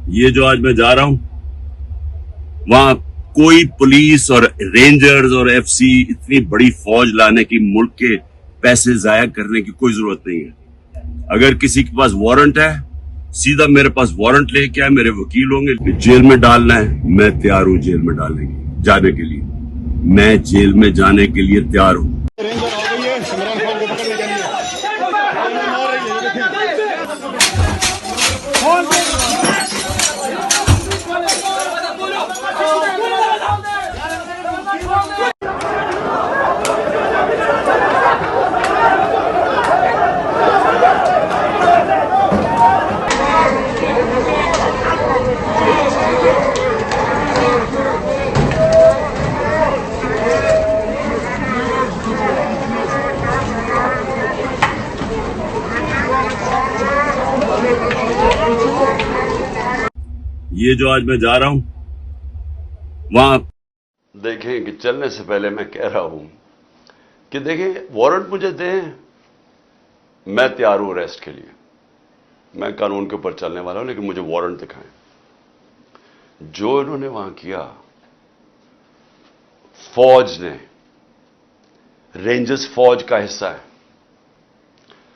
ये जो आज मैं जा रहा हूं, वहां कोई पुलिस और रेंजर्स और एफसी इतनी बड़ी फौज लाने की, मुल्क के पैसे जाया करने की कोई जरूरत नहीं है। अगर किसी के पास वारंट है, सीधा मेरे पास वारंट लेके आए, मेरे वकील होंगे। जेल में डालना है, मैं तैयार हूं जेल में जाने के लिए। मैं जेल में जाने के लिए तैयार हूं। रेंजर आ गई है इमरान खान को पकड़ने के लिए। मार रही है, ये जो आज मैं जा रहा हूं, वहां देखें कि चलने से पहले मैं कह रहा हूं कि देखें, वारंट मुझे दें, मैं तैयार हूं अरेस्ट के लिए। मैं कानून के ऊपर चलने वाला हूं, लेकिन मुझे वारंट दिखाएं। जो इन्होंने वहां किया, फौज ने, रेंजर्स फौज का हिस्सा है,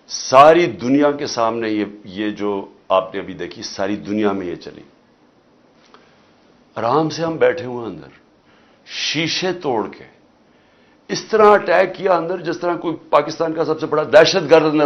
सारी दुनिया के सामने ये जो आपने अभी देखी, सारी दुनिया में ये चली। आराम से हम बैठे हुए अंदर, शीशे तोड़ के इस तरह अटैक किया अंदर, जिस तरह कोई पाकिस्तान का सबसे बड़ा दहशतगर्द अंदर